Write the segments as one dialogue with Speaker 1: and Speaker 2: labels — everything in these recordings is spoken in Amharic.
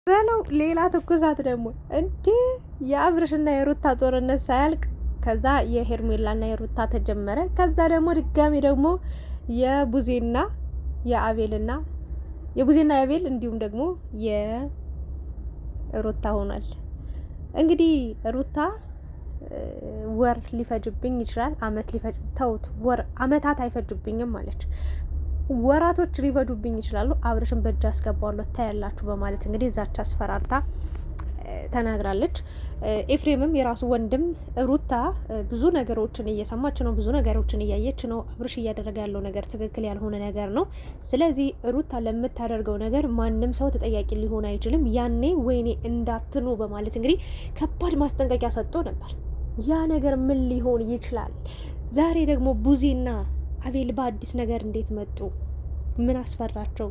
Speaker 1: በለው ሌላ ትኩሳት ደግሞ እንዴ! የአብርሽና የሩታ ጦርነት ሳያልቅ ከዛ የሄርሜላና የሩታ ተጀመረ። ከዛ ደግሞ ድጋሚ ደግሞ የቡዜና የአቤልና የቡዜና የአቤል እንዲሁም ደግሞ የሩታ ሆኗል። እንግዲህ ሩታ ወር ሊፈጅብኝ ይችላል፣ አመት ሊፈጅ ተውት፣ ወር አመታት አይፈጅብኝም ማለች። ወራቶች ሊፈጁብኝ ይችላሉ፣ አብርሽን በእጅ አስገባዋለሁ ታያላችሁ በማለት እንግዲህ እዛች አስፈራርታ ተናግራለች። ኤፍሬምም የራሱ ወንድም ሩታ ብዙ ነገሮችን እየሰማች ነው፣ ብዙ ነገሮችን እያየች ነው። አብርሽ እያደረገ ያለው ነገር ትክክል ያልሆነ ነገር ነው። ስለዚህ ሩታ ለምታደርገው ነገር ማንም ሰው ተጠያቂ ሊሆን አይችልም። ያኔ ወይኔ እንዳትኑ በማለት እንግዲህ ከባድ ማስጠንቀቂያ ሰጥቶ ነበር። ያ ነገር ምን ሊሆን ይችላል? ዛሬ ደግሞ ቡዜና አቤል በአዲስ ነገር እንዴት መጡ? ምን አስፈራቸው?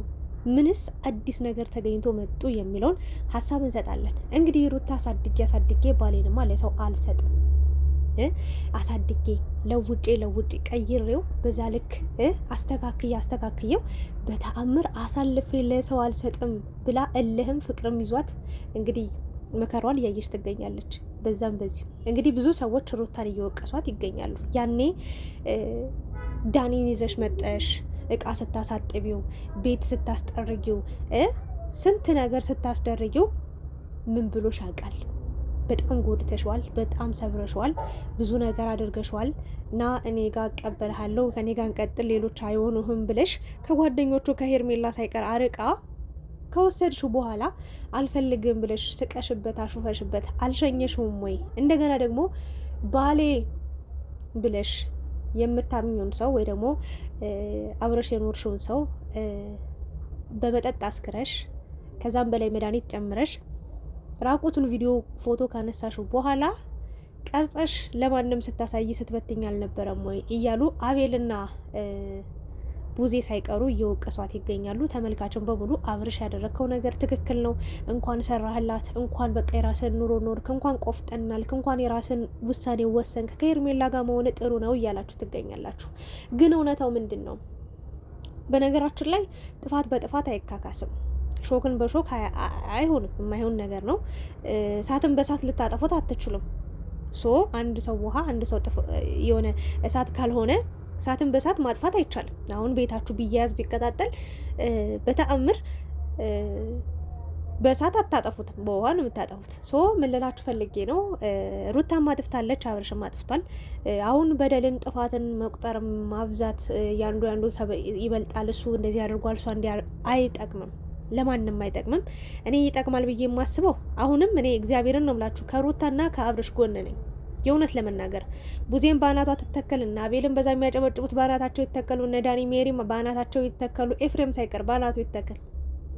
Speaker 1: ምንስ አዲስ ነገር ተገኝቶ መጡ የሚለውን ሀሳብ እንሰጣለን። እንግዲህ ሩታ አሳድጌ ባሌንማ ለሰው አልሰጥም፣ አሳድጌ ለውጬ ቀይሬው በዛ ልክ አስተካክየው በተአምር አሳልፌ ለሰው አልሰጥም ብላ እልህም ፍቅርም ይዟት እንግዲህ መከሯን እያየች ትገኛለች። በዛም በዚህ እንግዲህ ብዙ ሰዎች ሩታን እየወቀሷት ይገኛሉ። ያኔ ዳኒን ይዘሽ መጠሽ እቃ ስታሳጥቢው፣ ቤት ስታስጠርጊው፣ ስንት ነገር ስታስደርጊው ምን ብሎሽ ያውቃል? በጣም ጎድተሽዋል፣ በጣም ሰብረሽዋል፣ ብዙ ነገር አድርገሽዋል። እና እኔ ጋር እቀበልሃለሁ፣ ከኔ ጋር እንቀጥል፣ ሌሎች አይሆኑህም ብለሽ ከጓደኞቹ ከሄርሜላ ሳይቀር አርቃ ከወሰድሽው በኋላ አልፈልግም ብለሽ ስቀሽበት አሹፈሽበት አልሸኘሽውም ወይ? እንደገና ደግሞ ባሌ ብለሽ የምታምኙን ሰው ወይ ደግሞ አብረሽ የኖርሽውን ሰው በመጠጥ አስክረሽ ከዛም በላይ መድኃኒት ጨምረሽ ራቁቱን ቪዲዮ ፎቶ ካነሳሽው በኋላ ቀርጸሽ ለማንም ስታሳይ ስትበትኝ አልነበረም ወይ እያሉ አቤልና ቡዜ ሳይቀሩ እየወቀሷት ይገኛሉ። ተመልካችን በሙሉ አብርሽ ያደረግከው ነገር ትክክል ነው፣ እንኳን ሰራህላት፣ እንኳን በቃ የራስን ኑሮ ኖርክ፣ እንኳን ቆፍጠናልክ፣ እንኳን የራስን ውሳኔ ወሰንክ፣ ከሄርሜላ ጋር መሆን ጥሩ ነው እያላችሁ ትገኛላችሁ። ግን እውነታው ምንድን ነው? በነገራችን ላይ ጥፋት በጥፋት አይካካስም። ሾክን በሾክ አይሆንም፣ የማይሆን ነገር ነው። እሳትን በእሳት ልታጠፉት አትችሉም። አንድ ሰው ውሃ፣ አንድ ሰው የሆነ እሳት ካልሆነ እሳትን በእሳት ማጥፋት አይቻልም። አሁን ቤታችሁ ቢያያዝ ቢቀጣጠል በተአምር በእሳት አታጠፉትም፣ በውሃ ነው የምታጠፉት። ምን ልላችሁ ፈልጌ ነው፣ ሩታም አጥፍታለች፣ አብርሽም አጥፍቷል። አሁን በደልን ጥፋትን መቁጠር ማብዛት፣ ያንዱ ይበልጣል፣ እሱ እንደዚህ አድርጓል፣ እሷ እንዲህ አይጠቅምም፣ ለማንም አይጠቅምም። እኔ ይጠቅማል ብዬ የማስበው አሁንም እኔ እግዚአብሔርን ነው የምላችሁ ከሩታና ከአብርሽ ጎን ነኝ። የእውነት ለመናገር ቡዜን በአናቷ ትተከል እና አቤልን በዛ የሚያጨበጭቡት በአናታቸው ይተከሉ፣ እነ ዳኒ ሜሪም በአናታቸው ይተከሉ፣ ኤፍሬም ሳይቀር በአናቱ ይተከል።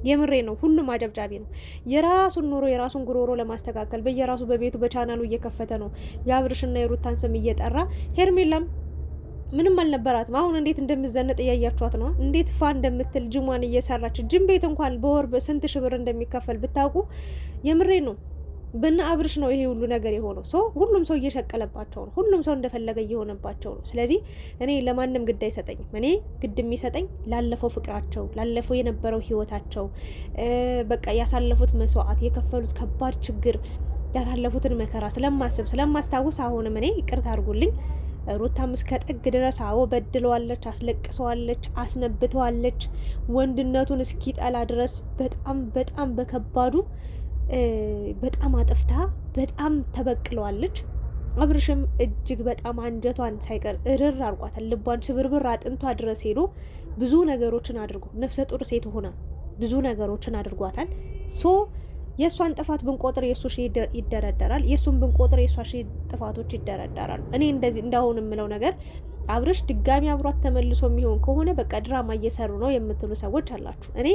Speaker 1: የምሬ ነው። ሁሉም አጨብጫቢ ነው። የራሱን ኑሮ የራሱን ጉሮሮ ለማስተካከል በየራሱ በቤቱ በቻናሉ እየከፈተ ነው የአብርሽና የሩታን ስም እየጠራ። ሄርሜላም ምንም አልነበራትም። አሁን እንዴት እንደምዘነጥ እያያችኋት ነው። እንዴት ፋ እንደምትል ጅሟን እየሰራች ጅም ቤት እንኳን በወር በስንት ሺህ ብር እንደሚከፈል ብታውቁ። የምሬ ነው። በእነ አብርሽ ነው ይሄ ሁሉ ነገር የሆነው። ሁሉም ሰው እየሸቀለባቸው ነው። ሁሉም ሰው እንደፈለገ እየሆነባቸው ነው። ስለዚህ እኔ ለማንም ግድ አይሰጠኝም። እኔ ግድ የሚሰጠኝ ላለፈው ፍቅራቸው፣ ላለፈው የነበረው ህይወታቸው፣ በቃ ያሳለፉት መስዋዕት፣ የከፈሉት ከባድ ችግር፣ ያሳለፉትን መከራ ስለማስታውስ አሁንም እኔ ይቅርታ አድርጉልኝ። ሩታም እስከ ጥግ ድረስ በድለዋለች፣ አስለቅሰዋለች፣ አስነብተዋለች። ወንድነቱን እስኪጠላ ድረስ በጣም በከባዱ በጣም አጥፍታ በጣም ተበቅለዋለች። አብርሽም እጅግ በጣም አንጀቷን ሳይቀር እርር አርጓታል። ልቧን ስብርብር አጥንቷ ድረስ ሄዶ ብዙ ነገሮችን አድርጎ ነፍሰ ጡር ሴት ሆና ብዙ ነገሮችን አድርጓታል። የእሷን ጥፋት ብንቆጥር የእሱ ሺ ይደረደራል፣ የእሱን ብንቆጥር የእሷ ሺ ጥፋቶች ይደረደራሉ። እኔ እንደዚህ እንዳሁን የምለው ነገር አብርሽ ድጋሚ አብሯት ተመልሶ የሚሆን ከሆነ በቃ ድራማ እየሰሩ ነው የምትሉ ሰዎች አላችሁ። እኔ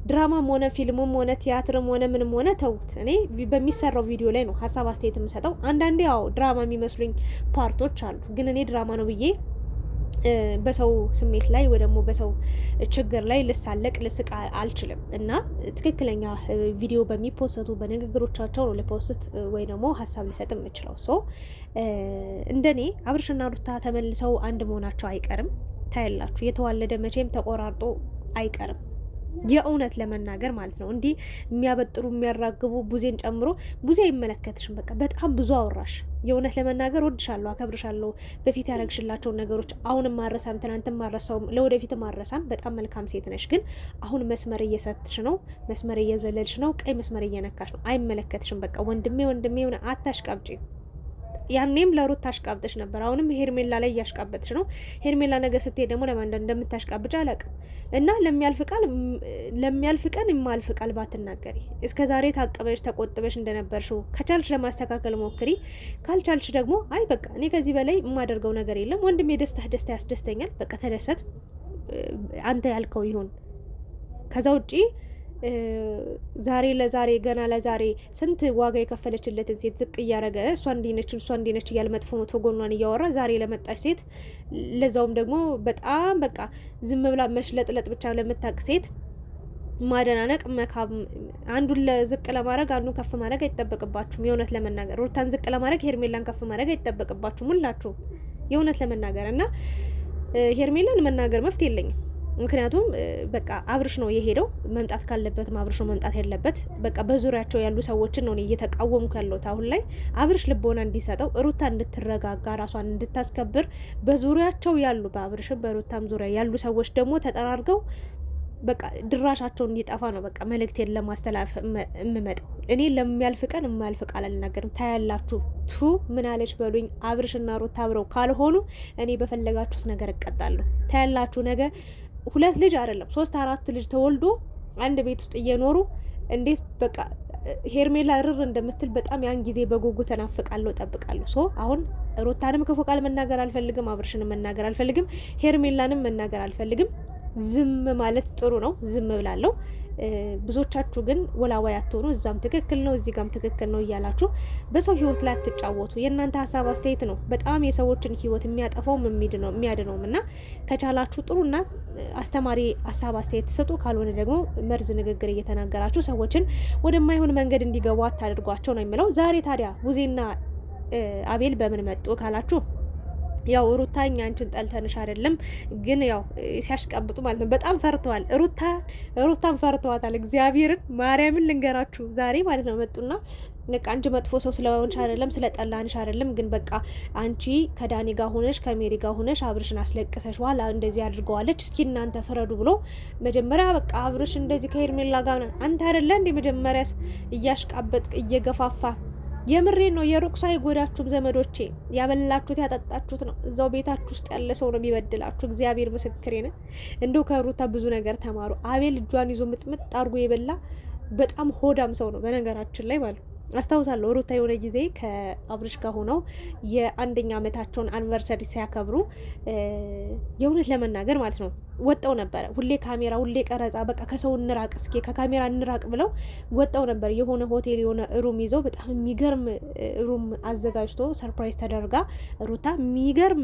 Speaker 1: ድራማም ሆነ ፊልምም ሆነ ቲያትርም ሆነ ምንም ሆነ ተውት። እኔ በሚሰራው ቪዲዮ ላይ ነው ሀሳብ አስተያየት የምሰጠው። አንዳንዴ ድራማ የሚመስሉኝ ፓርቶች አሉ፣ ግን እኔ ድራማ ነው ብዬ በሰው ስሜት ላይ ወይ ደግሞ በሰው ችግር ላይ ልስቅ አልችልም። እና ትክክለኛ ቪዲዮ በሚፖሰቱ በንግግሮቻቸው ነው ልፖስት ወይ ደግሞ ሀሳብ ሊሰጥ የምችለው። እንደኔ አብርሽና ሩታ ተመልሰው አንድ መሆናቸው አይቀርም። ታያላችሁ፣ የተዋለደ መቼም ተቆራርጦ አይቀርም። የእውነት ለመናገር ማለት ነው። እንዲህ የሚያበጥሩ የሚያራግቡ ቡዜን ጨምሮ ቡዜ አይመለከትሽም። በቃ በጣም ብዙ አወራሽ። የእውነት ለመናገር ወድሻለሁ፣ አከብርሻለሁ። በፊት ያደረግሽላቸውን ነገሮች አሁንም ማረሳም፣ ትናንትም ማረሳውም፣ ለወደፊትም ማረሳም። በጣም መልካም ሴት ነሽ። ግን አሁን መስመር እየሰትሽ ነው፣ መስመር እየዘለልሽ ነው፣ ቀይ መስመር እየነካሽ ነው። አይመለከትሽም። በቃ ወንድሜ ወንድሜ ሆነ አታሽቃብጪ። ያኔም ለሩት አሽቃብጠሽ ነበር። አሁንም ሄርሜላ ላይ እያሽቃበጥሽ ነው። ሄርሜላ ነገ ስትሄድ ደግሞ ለማን እንደምታሽቃብጭ አላውቅም። እና ለሚያልፍ ቀን የማልፍ ቃል ባትናገሪ። እስከ ዛሬ ታቅበሽ ተቆጥበሽ እንደነበርሽው ከቻልሽ ለማስተካከል ሞክሪ። ካልቻልሽ ደግሞ አይ በቃ እኔ ከዚህ በላይ የማደርገው ነገር የለም። ወንድሜ ደስታ ያስደስተኛል። በቃ ተደሰት፣ አንተ ያልከው ይሁን። ከዛ ውጪ ዛሬ ለዛሬ ገና ለዛሬ ስንት ዋጋ የከፈለችለትን ሴት ዝቅ እያረገ እሷ እንዲነች እያለ መጥፎ ጎኗን እያወራ ዛሬ ለመጣች ሴት ለዛውም ደግሞ በጣም በቃ ዝም ብላ መሽለጥለጥ ብቻ ለምታቅ ሴት ማደናነቅ መካብ፣ አንዱን ዝቅ ለማድረግ አንዱን ከፍ ማድረግ አይጠበቅባችሁም። የእውነት ለመናገር ሩታን ዝቅ ለማድረግ ሄርሜላን ከፍ ማድረግ አይጠበቅባችሁም ሁላችሁም። የእውነት ለመናገር እና ሄርሜላን መናገር መፍትሄ የለኝም። ምክንያቱም በቃ አብርሽ ነው የሄደው። መምጣት ካለበትም አብርሽ ነው መምጣት ያለበት። በቃ በዙሪያቸው ያሉ ሰዎችን ነው እየተቃወምኩ ያለሁት አሁን ላይ። አብርሽ ልቦና እንዲሰጠው፣ ሩታ እንድትረጋጋ፣ ራሷን እንድታስከብር በዙሪያቸው ያሉ በአብርሽም በሩታም ዙሪያ ያሉ ሰዎች ደግሞ ተጠራርገው በቃ ድራሻቸው እንዲጠፋ ነው በቃ መልእክቴን ለማስተላለፍ የምመጣው። እኔ ለሚያልፍ ቀን የማያልፍ ቃል አልናገርም። ታያላችሁ። ምን አለች በሉኝ። አብርሽና ሩታ አብረው ካልሆኑ እኔ በፈለጋችሁት ነገር እቀጣለሁ። ታያላችሁ ነገ 2 ልጅ አይደለም 3 4 ልጅ ተወልዶ አንድ ቤት ውስጥ እየኖሩ እንዴት በቃ ሄርሜላ ርር እንደምትል በጣም ያን ጊዜ በጉጉት ተናፍቃለሁ፣ ጠብቃለሁ። ሶ አሁን ሩታንም ክፉ ቃል መናገር አልፈልግም፣ አብርሽንም መናገር አልፈልግም፣ ሄርሜላንም መናገር አልፈልግም። ዝም ማለት ጥሩ ነው። ዝም ብላለሁ። ብዙዎቻችሁ ግን ወላዋይ አትሆኑ። እዛም ትክክል ነው እዚህ ጋም ትክክል ነው እያላችሁ በሰው ህይወት ላይ አትጫወቱ። የእናንተ ሀሳብ አስተያየት ነው በጣም የሰዎችን ህይወት የሚያጠፋውም የሚያድነውም እና ከቻላችሁ ጥሩና አስተማሪ ሀሳብ አስተያየት ትሰጡ። ካልሆነ ደግሞ መርዝ ንግግር እየተናገራችሁ ሰዎችን ወደማይሆን መንገድ እንዲገቡ አታድርጓቸው ነው የሚለው። ዛሬ ታዲያ ቡዜና አቤል በምን መጡ ካላችሁ ያው ሩታኛ አንቺን ጠልተንሽ አይደለም፣ ግን ያው ሲያሽቀብጡ ማለት ነው። በጣም ፈርተዋል። ሩታን ፈርተዋታል። እግዚአብሔርን ማርያምን ልንገራችሁ ዛሬ ማለት ነው መጡና በቃ አንቺ መጥፎ ሰው ስለሆንሽ አይደለም ስለጠላንሽ አይደለም፣ ግን በቃ አንቺ ከዳኒ ጋር ሆነሽ ከሜሪ ጋር ሆነሽ አብርሽን አስለቅሰሽ ዋላ እንደዚህ አድርገዋለች፣ እስኪ እናንተ ፍረዱ ብሎ መጀመሪያ በቃ አብርሽ እንደዚህ ከሄርሜላ ጋር አንተ አይደለ እንደ መጀመሪያስ እያሽቃበጥ እየገፋፋ የምሬ ነው። የሩቅ ሰው አይጎዳችሁም ዘመዶቼ። ያበላችሁት ያጠጣችሁት ነው። እዛው ቤታችሁ ውስጥ ያለ ሰው ነው የሚበድላችሁ። እግዚአብሔር ምስክሬ ነው። እንደው ከሩታ ብዙ ነገር ተማሩ። አቤል እጇን ይዞ ምጥምጥ አድርጎ የበላ በጣም ሆዳም ሰው ነው በነገራችን ላይ ማለት ነው። አስታውሳለሁ ሩታ የሆነ ጊዜ ከአብርሽ ጋር ሆነው የ1ኛ ዓመታቸውን አኒቨርሰሪ ሲያከብሩ የእውነት ለመናገር ማለት ነው ወጣው ነበረ። ሁሌ ካሜራ ሁሌ ቀረጻ፣ በቃ ከሰው እንራቅ እስኪ ከካሜራ እንራቅ ብለው ወጣው ነበር። የሆነ ሆቴል የሆነ ሩም ይዘው በጣም የሚገርም ሩም አዘጋጅቶ ሰርፕራይዝ ተደርጋ ሩታ የሚገርም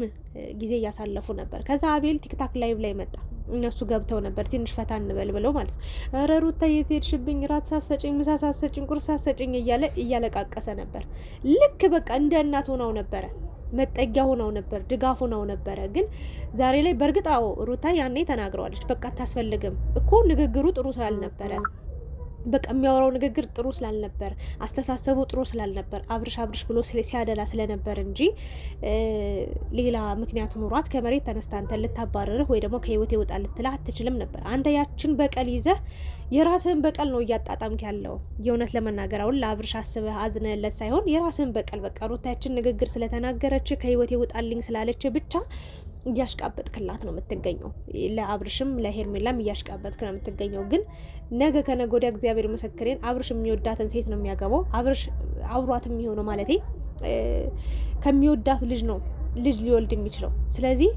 Speaker 1: ጊዜ እያሳለፉ ነበር። ከዛ አቤል ቲክታክ ላይቭ ላይ መጣ። እነሱ ገብተው ነበር ትንሽ ፈታ እንበል ብለው ማለት ነው። ኧረ ሩታ የት ሄድሽብኝ? ራት ሳሰጭኝ፣ ምሳ ሳሰጭኝ፣ ቁርስ ሳሰጭኝ እያለ እያለቃቀሰ ነበር። ልክ በቃ እንደ እናት ሆናው ነበረ፣ መጠጊያ ሆናው ነበር፣ ድጋፍ ሆናው ነበረ። ግን ዛሬ ላይ በእርግጥ አዎ ሩታ ያኔ ተናግረዋለች። በቃ አታስፈልግም እኮ ንግግሩ ጥሩ ስላልነበረ በቃ የሚያወራው ንግግር ጥሩ ስላልነበር አስተሳሰቡ ጥሩ ስላልነበር አብርሽ ብሎ ሲያደላ ስለነበር እንጂ ሌላ ምክንያት ኑሯት ከመሬት ተነስታ አንተ ልታባረርህ ወይ ደግሞ ከህይወት ይወጣ ልትላ አትችልም ነበር። አንተ ያችን በቀል ይዘህ የራስህን በቀል ነው እያጣጣምክ ያለው። የእውነት ለመናገር አሁን ለአብርሽ አስበህ አዝነለት ሳይሆን የራስህን በቀል በቃ ሩታችን ንግግር ስለተናገረች ከህይወት ይወጣልኝ ስላለች ብቻ እያሽቃበጥክላት ነው የምትገኘው። ለአብርሽም ለሄርሜላም እያሽቃበጥክ ነው የምትገኘው። ግን ነገ ከነገ ወዲያ እግዚአብሔር ምስክሬን አብርሽ የሚወዳትን ሴት ነው የሚያገባው። አብርሽ አብሯት የሚሆነው ማለቴ ከሚወዳት ልጅ ነው ልጅ ሊወልድ የሚችለው። ስለዚህ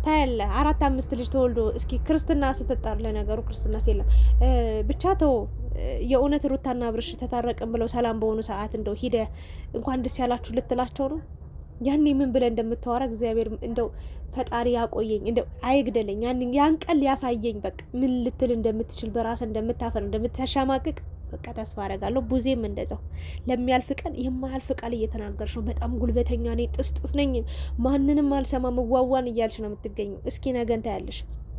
Speaker 1: ታያለ 4 5 ልጅ ተወልዶ እስኪ ክርስትና ስትጣር፣ ለነገሩ ክርስትና የለም ብቻ ተው። የእውነት ሩታና አብርሽ ተታረቅን ብለው ሰላም በሆኑ ሰዓት እንደው ሂደ እንኳን ደስ ያላችሁ ልትላቸው ነው። ያኔ ምን ብለ እንደምታወራ እግዚአብሔር እንደው ፈጣሪ ያቆየኝ፣ እንደው አይግደለኝ። ያን ቀን ሊያሳየኝ በቃ ምን ልትል እንደምትችል በራስ እንደምታፈር እንደምታሻማቅቅ በቃ ተስፋ አደርጋለሁ። ቡዜም እንደዛው ለሚያልፍ ቀን የማያልፍ ቃል እየተናገርሽ ነው። በጣም ጉልበተኛ ነኝ፣ ጥስጥስ ነኝ፣ ማንንም አልሰማም፣ ዋዋን እያልሽ ነው የምትገኘው። እስኪ ነገን ታያለሽ።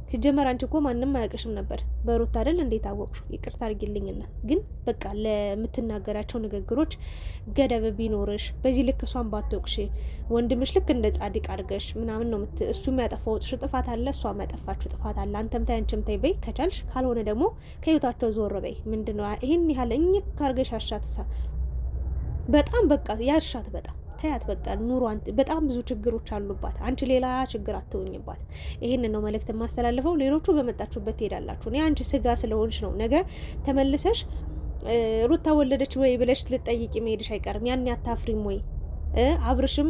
Speaker 1: ሲጀመር አንቺ እኮ ማንም አያውቅሽም ነበር በሩታ አይደል እንዴት አወቅሹ? ይቅርታ አድርጊልኝና ግን በቃ ለምትናገራቸው ንግግሮች ገደብ ቢኖርሽ በዚህ ልክ እሷን ባትወቅሽ ወንድምሽ ልክ እንደ ጻድቅ አድርገሽ ምናምን ነው እሱ የሚያጠፋው ጥፋት አለ፣ እሷ የሚያጠፋችሁ ጥፋት አለ። አንተም ታይ አንቺም ታይ በይ ከቻልሽ፣ ካልሆነ ደግሞ ከህይወታቸው ዞር በይ። ምንድነው ይሄን ያህል እኝክ አድርገሽ አሻትሳ በጣም በቃ ያሻት በጣም ታያት በቃ ኑሯን በጣም ብዙ ችግሮች አሉባት። አንቺ ሌላ ችግር አትወኝባት። ይሄንን ነው መልእክት የማስተላልፈው። ሌሎቹ በመጣችሁበት ትሄዳላችሁ። እኔ አንቺ ስጋ ስለሆንሽ ነው ነገ ተመልሰሽ ሩታ ወለደች ወይ ብለሽ ልጠይቂ መሄድሽ አይቀርም። ያኔ አታፍሪም ወይ? አብርሽም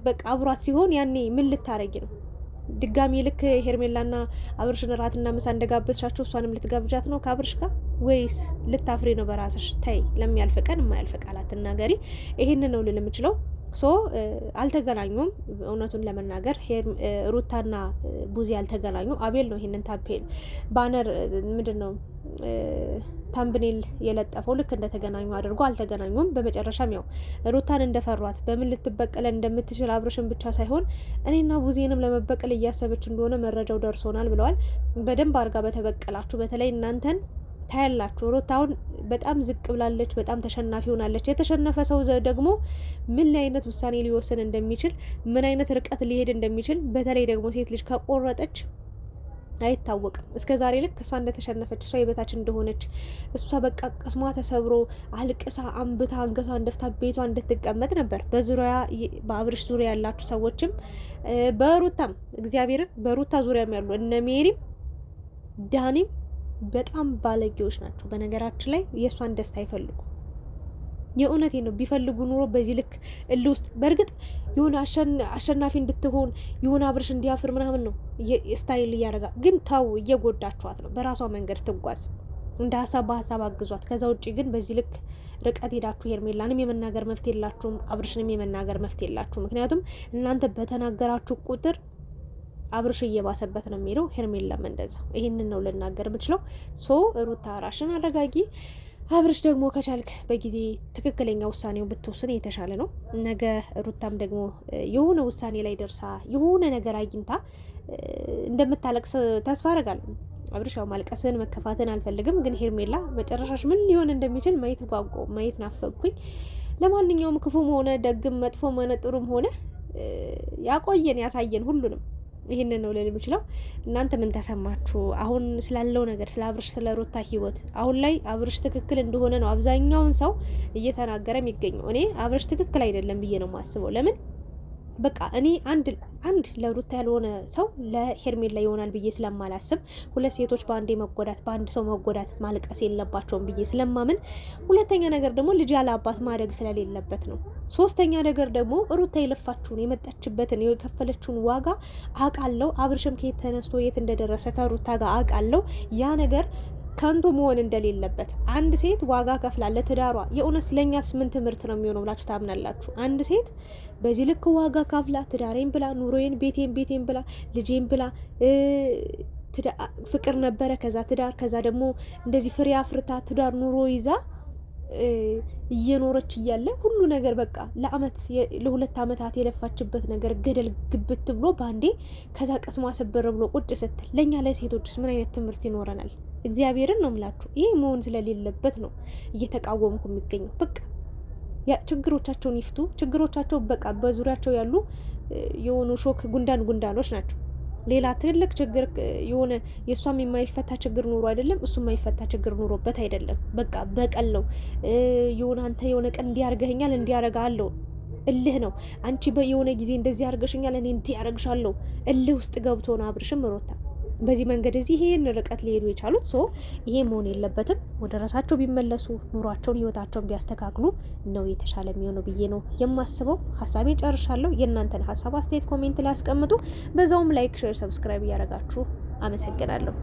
Speaker 1: በቃ አብሯት ሲሆን ያኔ ምን ልታረጊ ነው? ድጋሚ ልክ ሄርሜላና አብርሽን እራትና ምሳ እንደጋበዝሻቸው እሷንም ልትጋብዣት ነው ከአብርሽ ጋር ወይስ ልታፍሬ ነው በራስሽ? ተይ፣ ለሚያልፍ ቀን የማያልፍ ቃል አትናገሪ። ይሄንን ነው ልል የምችለው። አልተገናኙም። እውነቱን ለመናገር ሩታና ቡዚ አልተገናኙም። አቤል ነው ይሄንን ታፔል ባነር ምንድነው ታምብኔል የለጠፈው ልክ እንደተገናኙ አድርጎ አልተገናኙም። በመጨረሻም ያው ሩታን እንደፈሯት በምን ልትበቀለን እንደምትችል አብርሽን ብቻ ሳይሆን እኔና ቡዜንም ለመበቀል እያሰበች እንደሆነ መረጃው ደርሶናል ብለዋል። በደንብ አርጋ በተበቀላችሁ በተለይ እናንተን ታያላችሁ። ሩታ አሁን በጣም ዝቅ ብላለች፣ በጣም ተሸናፊ ሆናለች። የተሸነፈ ሰው ደግሞ ምን አይነት ውሳኔ ሊወስን እንደሚችል ምን አይነት ርቀት ሊሄድ እንደሚችል በተለይ ደግሞ ሴት ልጅ ከቆረጠች አይታወቅም። እስከ ዛሬ ልክ እሷ እንደተሸነፈች እሷ የበታች እንደሆነች እሷ በቃ ቅስሟ ተሰብሮ አልቅሳ አንብታ አንገቷን ደፍታ ቤቷ እንድትቀመጥ ነበር። በዙሪያ በአብርሽ ዙሪያ ያላችሁ ሰዎችም በሩታም እግዚአብሔርን በሩታ ዙሪያም ያሉ እነ ሜሪም ዳኒም በጣም ባለጌዎች ናቸው። በነገራችን ላይ የእሷን ደስታ አይፈልጉ። የእውነቴ ነው። ቢፈልጉ ኑሮ በዚህ ልክ እልህ ውስጥ በእርግጥ የሆነ አሸናፊ እንድትሆን የሆነ አብርሽ እንዲያፍር ምናምን ነው ስታይል እያደረጋ፣ ግን ተው፣ እየጎዳችኋት ነው። በራሷ መንገድ ትጓዝ፣ እንደ ሀሳብ በሀሳብ አግዟት። ከዛ ውጭ ግን በዚህ ልክ ርቀት ሄዳችሁ ሄርሜላንም የመናገር መፍት የላችሁም፣ አብርሽንም የመናገር መፍት የላችሁ። ምክንያቱም እናንተ በተናገራችሁ ቁጥር አብርሽ እየባሰበት ነው የሚለው፣ ሄርሜላም እንደዛ። ይህንን ነው ልናገር የምችለው። ሩታ ራሽን አረጋጊ። አብርሽ ደግሞ ከቻልክ በጊዜ ትክክለኛ ውሳኔው ብትወስን የተሻለ ነው። ነገ ሩታም ደግሞ የሆነ ውሳኔ ላይ ደርሳ የሆነ ነገር አግኝታ እንደምታለቅስ ተስፋ አደርጋለሁ። አብርሽ ያው ማልቀስን መከፋትን አልፈልግም፣ ግን ሄርሜላ መጨረሻሽ ምን ሊሆን እንደሚችል ማየት ጓጓው፣ ማየት ናፈቅኩኝ። ለማንኛውም ክፉም ሆነ ደግም መጥፎም ሆነ ጥሩም ሆነ ያቆየን ያሳየን ሁሉንም። ይህንን ነው ልል የምችለው። እናንተ ምን ተሰማችሁ? አሁን ስላለው ነገር ስለ አብርሽ ስለ ሩታ ህይወት አሁን ላይ አብርሽ ትክክል እንደሆነ ነው አብዛኛውን ሰው እየተናገረ የሚገኘው። እኔ አብርሽ ትክክል አይደለም ብዬ ነው የማስበው። ለምን በቃ እኔ አንድ ለሩታ ያልሆነ ሰው ለሄርሜላ ይሆናል ብዬ ስለማላስብ፣ ሁለት ሴቶች በአንዴ መጎዳት በአንድ ሰው መጎዳት ማልቀስ የለባቸውም ብዬ ስለማምን፣ ሁለተኛ ነገር ደግሞ ልጅ ያለ አባት ማደግ ስለሌለበት ነው። ሶስተኛ ነገር ደግሞ ሩታ የለፋችሁን የመጣችበትን የከፈለችውን ዋጋ አውቃለሁ። አብርሽም ከየት ተነስቶ የት እንደደረሰ ከሩታ ጋር አውቃለሁ። ያ ነገር ከንቱ መሆን እንደሌለበት አንድ ሴት ዋጋ ከፍላ ለትዳሯ የእውነት ስለኛስ ምን ትምህርት ነው የሚሆነው ብላችሁ ታምናላችሁ? አንድ ሴት በዚህ ልክ ዋጋ ከፍላ ትዳሬን ብላ ኑሮዬን ቤቴን ብላ ልጄን ብላ ፍቅር ነበረ፣ ከዛ ትዳር፣ ከዛ ደግሞ እንደዚህ ፍሬ አፍርታ ትዳር ኑሮ ይዛ እየኖረች እያለ ሁሉ ነገር በቃ ለሁለት ዓመታት የለፋችበት ነገር ገደል ግብት ብሎ ባንዴ ከዛ ቀስሟ ሰበር ብሎ ቁጭ ስትል ለኛ ለሴቶችስ ምን አይነት ትምህርት ይኖረናል? እግዚአብሔርን ነው ምላችሁ። ይሄ መሆን ስለሌለበት ነው እየተቃወምኩ የሚገኘው። በቃ ችግሮቻቸውን ይፍቱ። ችግሮቻቸው በቃ በዙሪያቸው ያሉ የሆኑ ሾክ ጉንዳኖች ናቸው። ሌላ ትልቅ ችግር የሆነ የእሷም የማይፈታ ችግር ኑሮ አይደለም፣ እሱ የማይፈታ ችግር ኑሮበት አይደለም። በቃ በቀል ነው። የሆነ አንተ የሆነ ቀን እንዲያርገኛል እንዲያረጋለሁ እልህ ነው። አንቺ የሆነ ጊዜ እንደዚህ ያርገሽኛል እኔ እንዲያረግሻለሁ እልህ ውስጥ ገብቶ ነው አብርሽም ሩታ በዚህ መንገድ ይሄን ርቀት ሊሄዱ የቻሉት። ይሄ መሆን የለበትም። ወደ ራሳቸው ቢመለሱ ኑሯቸውን ህይወታቸውን ቢያስተካክሉ ነው የተሻለ የሚሆነው ብዬ ነው የማስበው። ሀሳቤ ጨርሻለሁ። የእናንተን ሀሳብ አስተያየት ኮሜንት ላይ አስቀምጡ። በዛውም ላይክ፣ ሼር፣ ሰብስክራይብ እያደረጋችሁ አመሰግናለሁ።